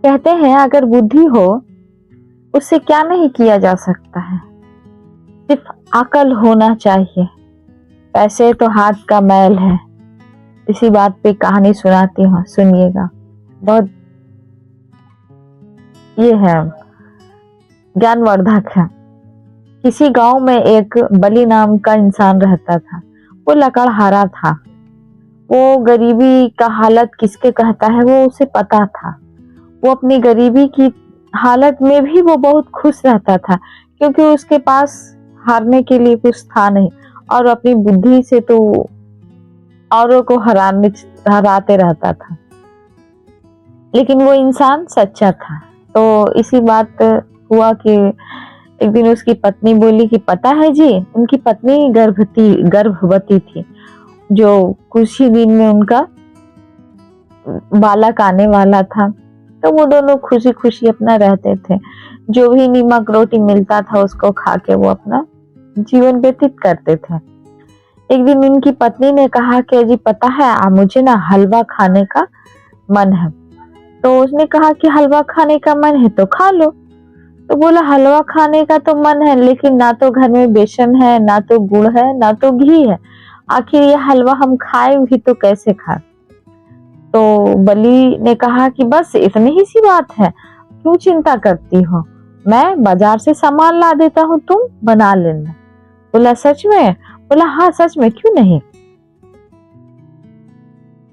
कहते हैं अगर बुद्धि हो उससे क्या नहीं किया जा सकता है, सिर्फ अकल होना चाहिए। पैसे तो हाथ का मैल है। इसी बात पे कहानी सुनाती हूँ, सुनिएगा। बहुत ये है, ज्ञानवर्धक है। किसी गांव में एक बली नाम का इंसान रहता था। वो लकड़हारा था। वो गरीबी का हालत किसके कहता है वो उसे पता था। वो अपनी गरीबी की हालत में भी वो बहुत खुश रहता था, क्योंकि उसके पास हारने के लिए कुछ था नहीं, और अपनी बुद्धि से तो औरों को हराते रहता था। लेकिन वो इंसान सच्चा था। तो इसी बात हुआ कि एक दिन उसकी पत्नी बोली कि पता है जी, उनकी पत्नी गर्भवती थी, जो कुछ ही दिन में उनका बालक आने वाला था। तो वो दोनों खुशी खुशी अपना रहते थे। जो भी नीमक रोटी मिलता था उसको खा के वो अपना जीवन व्यतीत करते थे। एक दिन उनकी पत्नी ने कहा कि जी पता है मुझे ना हलवा खाने का मन है। तो उसने कहा कि हलवा खाने का मन है तो खा लो। तो बोला हलवा खाने का तो मन है, लेकिन ना तो घर में बेसन है, ना तो गुड़ है, ना तो घी है। आखिर ये हलवा हम खाए भी तो कैसे खाए। तो बली ने कहा कि बस इतनी ही सी बात है, क्यों चिंता करती हो, मैं बाजार से सामान ला देता हूँ, तुम बना लेना। बोला सच में? बोला हाँ सच में, क्यों नहीं।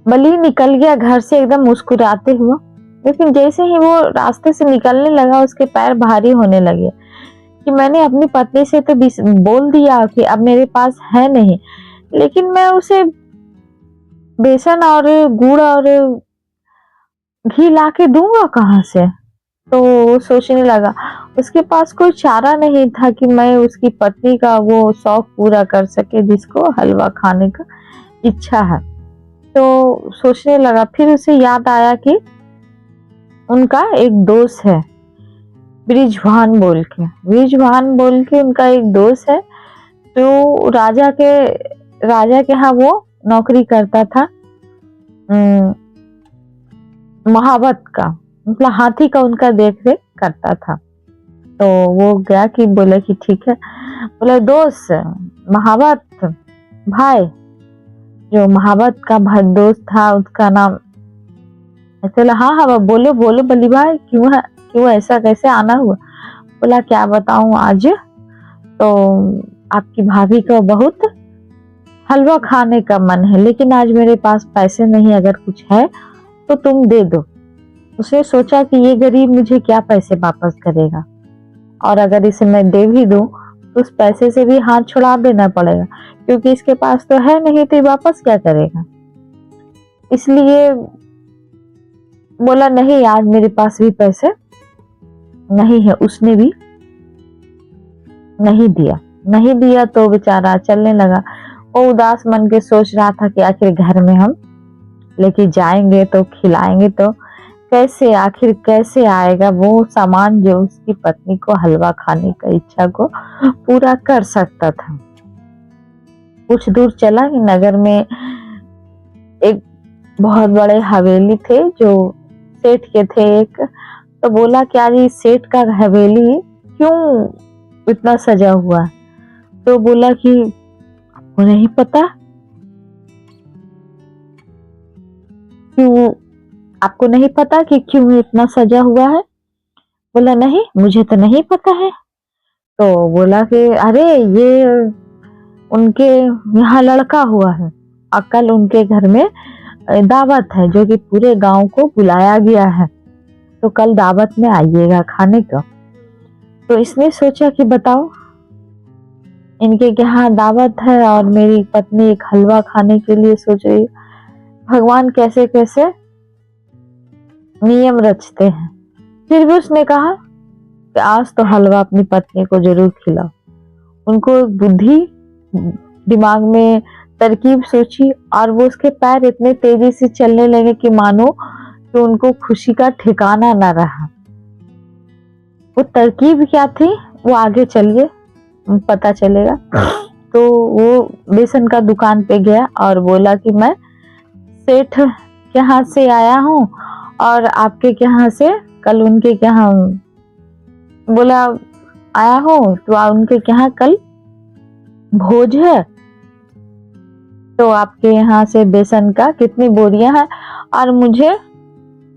बली निकल गया घर से एकदम मुस्कुराते हुए। लेकिन जैसे ही वो रास्ते से निकलने लगा उसके पैर भारी होने लगे कि मैंने अपनी पत्नी से तो बोल दिया कि अब मेरे पास है नहीं, लेकिन मैं उसे बेसन और गुड़ और घी लाके दूंगा कहाँ से। तो वो सोचने लगा उसके पास कोई चारा नहीं था कि मैं उसकी पत्नी का वो शौक पूरा कर सके जिसको हलवा खाने का इच्छा है। तो सोचने लगा, फिर उसे याद आया कि उनका एक दोस्त है ब्रिजभान बोल के उनका एक दोस्त है जो राजा के यहाँ वो नौकरी करता था, महावत का, मतलब हाथी का उनका देख रेख करता था। तो वो गया कि बोले कि ठीक है। बोले दोस्त महावत भाई, जो महावत का दोस्त था उसका नाम बोला हाँ हाँ बोलो बोलो बली भाई, क्यों ऐसा कैसे आना हुआ। बोला क्या बताऊं, आज तो आपकी भाभी को बहुत हलवा खाने का मन है, लेकिन आज मेरे पास पैसे नहीं, अगर कुछ है तो तुम दे दो। उसने सोचा कि ये गरीब मुझे क्या पैसे वापस करेगा, और अगर इसे मैं दे भी दूं तो उस पैसे से भी हाथ छुड़ा देना पड़ेगा, क्योंकि इसके पास तो है नहीं, तो वापस क्या करेगा। इसलिए बोला नहीं आज मेरे पास भी पैसे नहीं है। उसने भी नहीं दिया तो बेचारा चलने लगा। वो उदास मन के सोच रहा था कि आखिर घर में हम लेके जाएंगे तो खिलाएंगे तो आखिर कैसे आएगा वो सामान जो उसकी पत्नी को हलवा खाने का इच्छा को पूरा कर सकता था। कुछ दूर चला कि नगर में एक बहुत बड़े हवेली थे जो सेठ के थे एक। तो बोला क्या जी सेठ का हवेली क्यों इतना सजा हुआ है। तो बोला कि आपको नहीं पता, क्यों आपको नहीं पता कि क्यों इतना सजा हुआ है। बोला नहीं मुझे तो नहीं पता है। तो बोला कि अरे ये उनके यहाँ लड़का हुआ है और कल उनके घर में दावत है जो कि पूरे गांव को बुलाया गया है, तो कल दावत में आइएगा खाने का। तो इसने सोचा कि बताओ इनके यहाँ दावत है और मेरी पत्नी एक हलवा खाने के लिए सोच रही। भगवान कैसे कैसे नियम रचते हैं। फिर भी उसने कहा कि आज तो हलवा अपनी पत्नी को जरूर खिलाओ। उनको बुद्धि दिमाग में तरकीब सोची और वो उसके पैर इतने तेजी से चलने लगे कि मानो कि उनको खुशी का ठिकाना ना रहा। वो तरकीब क्या थी वो आगे चलिए पता चलेगा। तो वो बेसन का दुकान पे गया और बोला कि मैं सेठ के यहाँ से आया हूँ और आपके यहाँ से कल उनके यहाँ, बोला आया हो तो उनके यहाँ कल भोज है, तो आपके यहाँ से बेसन का कितनी बोरियां हैं और मुझे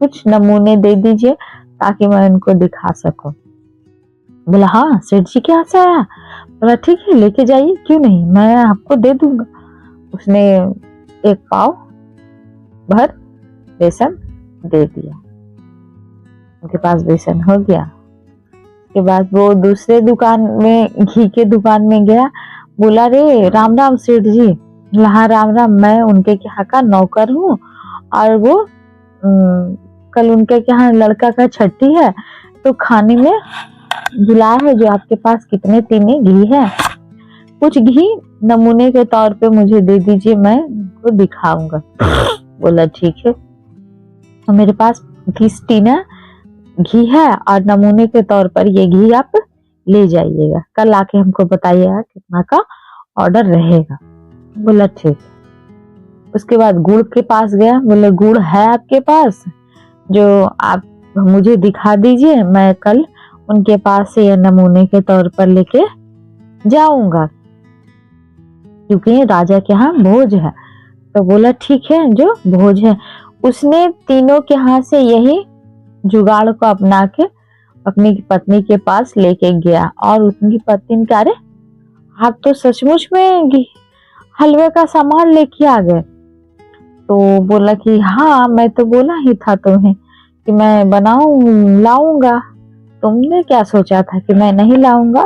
कुछ नमूने दे दीजिए ताकि मैं उनको दिखा सकूं। बोला हाँ सेठ जी के यहाँ से आया। बोला ठीक है लेके जाइए, क्यों नहीं, मैं आपको दे दूंगा। उसने 1 पाव भर बेसन दे दिया, उनके पास बेसन हो गया। उसके बाद वो दूसरे दुकान में, घी के दुकान में गया। बोला रे राम राम सेठ जी। हाँ राम राम, मैं उनके यहाँ का नौकर हूँ और वो कल उनके यहाँ लड़का का छठी है तो खाने में बुलाया है, जो आपके पास कितने तीने घी है, कुछ घी नमूने के तौर पे मुझे दे दीजिए, मैं उनको दिखाऊंगा। बोला ठीक है, तो मेरे पास 30 टीना घी है और नमूने के तौर पर ये घी आप ले जाइएगा, कल आके हमको बताइएगा कितना का ऑर्डर रहेगा। बोला ठीक। उसके बाद गुड़ के पास गया। बोले गुड़ है आपके पास, जो आप मुझे दिखा दीजिए, मैं कल उनके पास से ये नमूने के तौर पर लेके जाऊंगा, क्योंकि राजा के यहाँ भोज है। तो बोला ठीक है, जो भोज है। उसने तीनों के हाथ से यही जुगाड़ को अपना के अपनी पत्नी के पास लेके गया और उनकी पत्नी ने कहा, अरे आप तो सचमुच में हलवे का सामान लेके आ गए। तो बोला कि हाँ मैं तो बोला ही था तुम्हें कि मैं लाऊंगा, तुमने क्या सोचा था कि मैं नहीं लाऊंगा।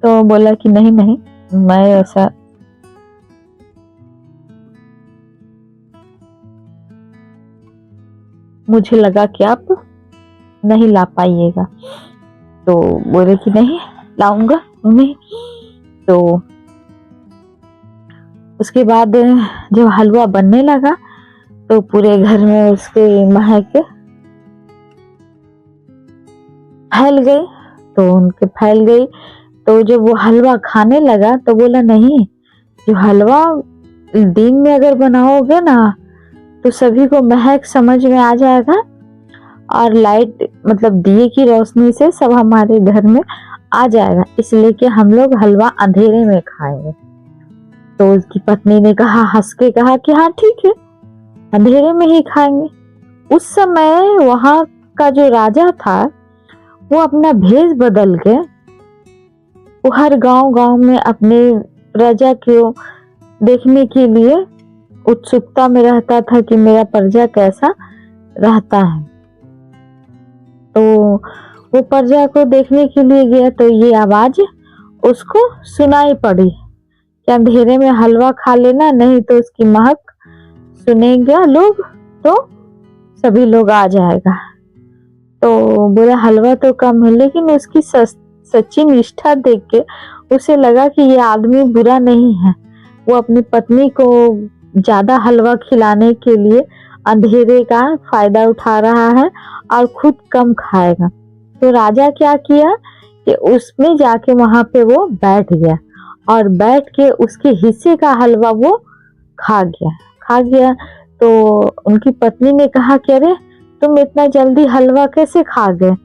तो बोला कि नहीं नहीं, मैं ऐसा मुझे लगा कि आप नहीं ला पाइएगा। तो बोले कि नहीं लाऊंगा मैं। तो उसके बाद जब हलवा बनने लगा तो पूरे घर में उसके महक फैल गई, तो उनके फैल गई। तो जब वो हलवा खाने लगा तो बोला नहीं, जो हलवा दिन में अगर बनाओगे ना तो सभी को महक समझ में आ जाएगा और लाइट मतलब दिए की रोशनी से सब हमारे घर में आ जाएगा, इसलिए कि हम लोग हलवा अंधेरे में खाएंगे। तो उसकी पत्नी ने कहा, हंस के कहा कि हाँ ठीक है, अंधेरे में ही खाएंगे। उस समय वहां का जो राजा था वो अपना भेष बदल के वो हर गांव में अपने प्रजा को देखने के लिए उत्सुकता में रहता था कि मेरा प्रजा कैसा रहता है। तो वो प्रजा को देखने के लिए गया तो ये आवाज उसको सुनाई पड़ी कि अंधेरे में हलवा खा लेना, नहीं तो उसकी महक सुनेगा लोग तो सभी लोग आ जाएगा। तो बोला हलवा तो कम है, लेकिन उसकी सच्ची निष्ठा देख के उसे लगा कि ये आदमी बुरा नहीं है, वो अपनी पत्नी को ज्यादा हलवा खिलाने के लिए अंधेरे का फायदा उठा रहा है और खुद कम खाएगा। तो राजा क्या किया कि उसमें जाके वहां पे वो बैठ गया और बैठ के उसके हिस्से का हलवा वो खा गया। तो उनकी पत्नी ने कहा कि अरे तुम इतना जल्दी हलवा कैसे खा गए,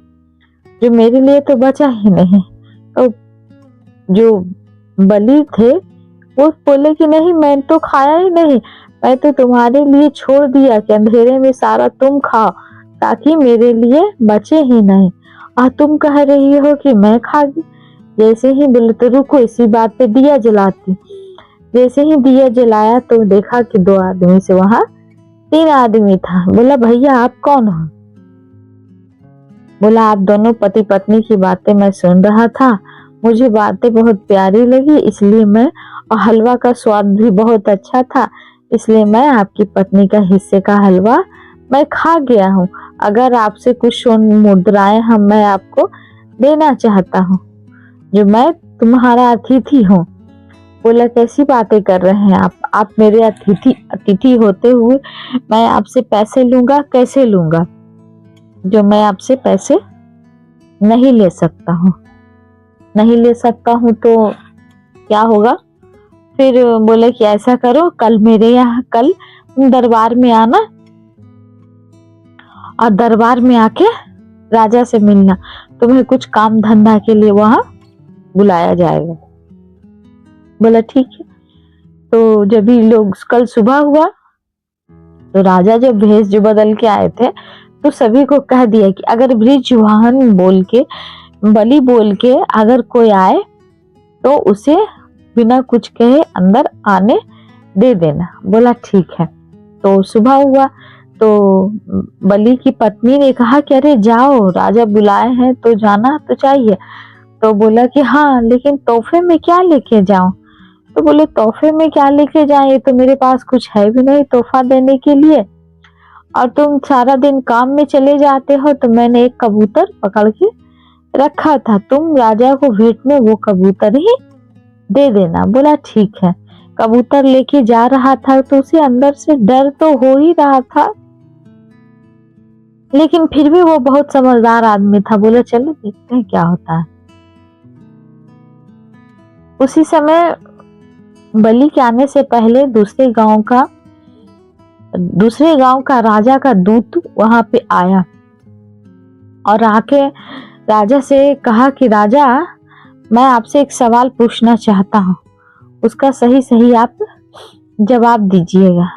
जो मेरे लिए तो बचा ही नहीं। तो जो बलि थे वो बोले कि नहीं मैं तो खाया ही नहीं, मैं तो तुम्हारे लिए छोड़ दिया कि अंधेरे में सारा तुम खाओ ताकि मेरे लिए बचे ही नहीं, और तुम कह रही हो कि मैं खा गई। जैसे ही बोले तो रुको इसी बात पे दिया जलाती। जैसे ही दिया जलाया तो देखा कि 2 आदमी से वहां 3 आदमी था। बोला भैया आप कौन हो? बोला आप दोनों पति पत्नी की बातें मैं सुन रहा था, मुझे बातें बहुत प्यारी लगी इसलिए मैं, और हलवा का स्वाद भी बहुत अच्छा था इसलिए मैं आपकी पत्नी का हिस्से का हलवा मैं खा गया हूँ। अगर आपसे कुछ स्वर्ण मुद्राएं हम मैं आपको देना चाहता हूँ, जो मैं तुम्हारा अतिथि हूँ। बोला कैसी बातें कर रहे हैं आप मेरे अतिथि होते हुए मैं आपसे पैसे लूंगा? कैसे लूंगा, जो मैं आपसे पैसे नहीं ले सकता हूँ। नहीं ले सकता हूँ तो क्या होगा? फिर बोले कि ऐसा करो कल मेरे यहाँ, कल दरबार में आना और दरबार में आके राजा से मिलना, तुम्हें कुछ काम धंधा के लिए वहां बुलाया जाएगा। बोला ठीक है। तो जब भी लोग कल सुबह हुआ तो राजा जब भेष जो बदल के आए थे तो सभी को कह दिया कि अगर बृजवाहन बोल के, बलि बोल के अगर कोई आए तो उसे बिना कुछ कहे अंदर आने दे देना। बोला ठीक है। तो सुबह हुआ तो बलि की पत्नी ने कहा कि अरे जाओ, राजा बुलाए हैं तो जाना तो चाहिए। तो बोला कि हाँ, लेकिन तोहफे में क्या लेके जाऊं? तो बोले तोहफे में क्या लेके जाए, ये तो मेरे पास कुछ है भी नहीं तोहफा देने के लिए, और तुम सारा दिन काम में चले जाते हो। तो मैंने एक कबूतर पकड़ के रखा था, तुम राजा को भेंट में वो कबूतर ही दे देना। बोला ठीक है। कबूतर लेके जा रहा था तो उसे अंदर से डर तो हो ही रहा था, लेकिन फिर भी वो बहुत समझदार आदमी था। बोला चलो देखते हैं क्या होता है। उसी समय बलि के आने से पहले दूसरे गांव का राजा का दूत वहां पे आया और आके राजा से कहा कि राजा, मैं आपसे एक सवाल पूछना चाहता हूँ, उसका सही सही आप जवाब दीजिएगा।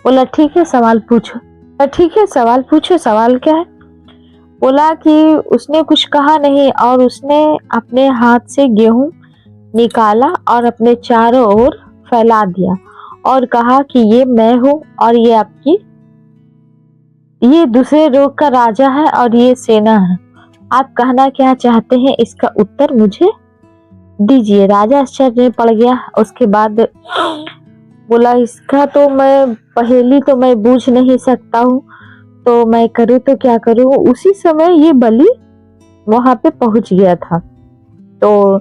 बोला ठीक है, सवाल पूछो। ठीक है, सवाल पूछो। सवाल क्या है? बोला कि उसने कुछ कहा नहीं और उसने अपने हाथ से गेहूं निकाला और अपने चारों ओर फैला दिया और कहा कि ये मैं हूँ और ये आपकी, ये दूसरे लोग का राजा है और ये सेना है, आप कहना क्या चाहते हैं, इसका उत्तर मुझे दीजिए। राजा आश्चर्य में पड़ गया। उसके बाद बोला इसका तो मैं पहेली तो मैं बूझ नहीं सकता हूँ, तो मैं करूँ तो क्या करूँ। उसी समय ये बलि वहां पे पहुंच गया था। तो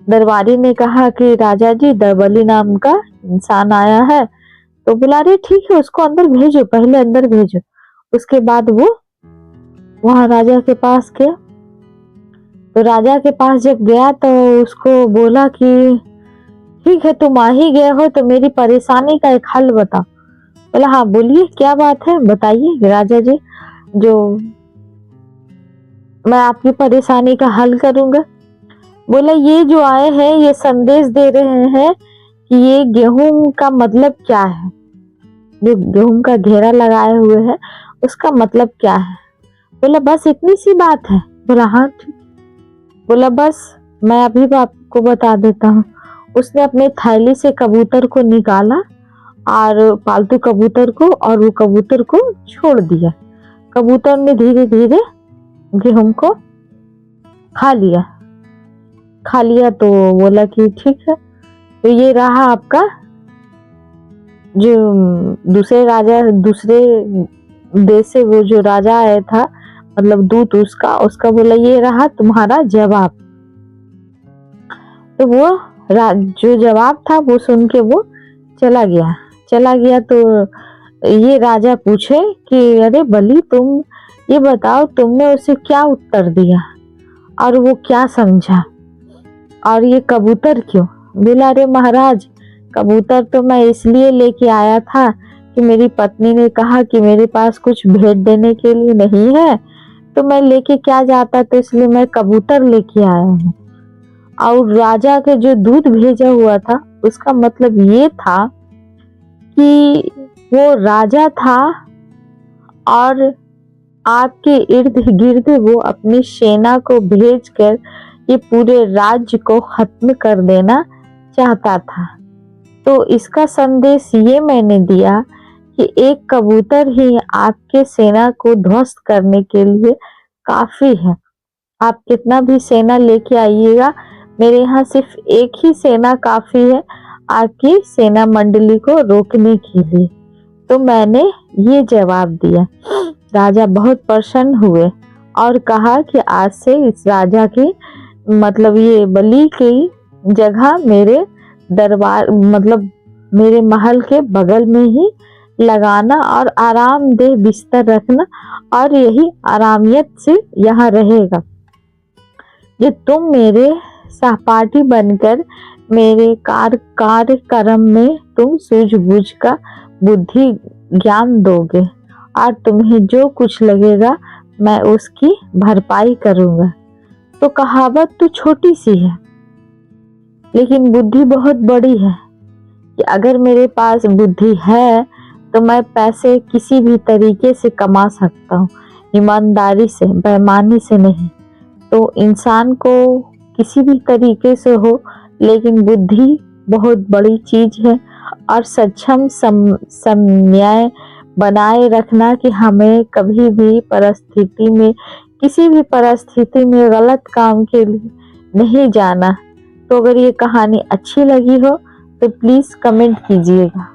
दरबारी ने कहा कि राजा जी, बलि नाम का इंसान आया है। तो बुला रहे, ठीक है, उसको अंदर भेजो, पहले अंदर भेजो। उसके बाद वो वहां राजा के पास गया। तो राजा के पास जब गया तो उसको बोला कि ठीक है, तुम आ ही गए हो तो मेरी परेशानी का एक हल बताओ। बोला हाँ बोलिए, क्या बात है बताइए राजा जी, जो मैं आपकी परेशानी का हल करूंगा। बोला ये जो आए हैं ये संदेश दे रहे हैं कि ये गेहूं का मतलब क्या है, जो गेहूं का घेरा लगाए हुए है उसका मतलब क्या है। बोला बस इतनी सी बात है। बोला हाँ ठीक। बोला बस मैं अभी आपको बता देता हूँ। उसने अपने थैली से कबूतर को निकाला और पालतू कबूतर को, और वो कबूतर को छोड़ दिया। कबूतर ने धीरे धीरे गेहूं को खा लिया। तो बोला कि ठीक है, तो ये रहा आपका जो दूसरे देश से वो जो राजा आया था, मतलब दूत उसका बोला ये रहा तुम्हारा जवाब। तो वो जो जवाब था वो सुन के वो चला गया। तो ये राजा पूछे कि अरे बलि, तुम ये बताओ तुमने उसे क्या उत्तर दिया और वो क्या समझा, और ये कबूतर क्यों? बोला अरे महाराज, कबूतर तो मैं इसलिए लेके आया था कि मेरी पत्नी ने कहा कि मेरे पास कुछ भेंट देने के लिए नहीं है, तो मैं लेके क्या जाता, तो इसलिए मैं कबूतर लेके आया हूँ। और राजा के जो दूध भेजा हुआ था उसका मतलब ये था कि वो राजा था और आपके इर्द गिर्द वो अपनी सेना को भेजकर ये पूरे राज्य को खत्म कर देना चाहता था। तो इसका संदेश ये मैंने दिया कि एक कबूतर ही आपके सेना को ध्वस्त करने के लिए काफी है। आप कितना भी सेना लेके आइएगा, मेरे यहाँ सिर्फ एक ही सेना काफी है आपकी सेना मंडली को रोकने के लिए। तो मैंने ये जवाब दिया। राजा बहुत प्रसन्न हुए और कहा कि आज से इस राजा की, मतलब ये बलि की जगह मेरे दरबार, मतलब मेरे महल के बगल में ही लगाना और आरामदेह बिस्तर रखना, और यही आरामियत से यहाँ रहेगा। ये तुम मेरे सहपाठी बनकर मेरे कार्यक्रम में तुम सूझबूझ का बुद्धि ज्ञान दोगे, और तुम्हें जो कुछ लगेगा मैं उसकी भरपाई करूंगा। तो कहावत तो छोटी सी है, लेकिन बुद्धि बहुत बड़ी है कि अगर मेरे पास बुद्धि है तो मैं पैसे किसी भी तरीके से कमा सकता हूँ, ईमानदारी से, बेईमानी से नहीं। तो इंसान को किसी भी तरीके से हो, लेकिन बुद्धि बहुत बड़ी चीज है। और सक्षम समन्वय बनाए रखना कि हमें कभी भी परिस्थिति में, किसी भी परिस्थिति में गलत काम के लिए नहीं जाना। तो अगर ये कहानी अच्छी लगी हो तो प्लीज कमेंट कीजिएगा।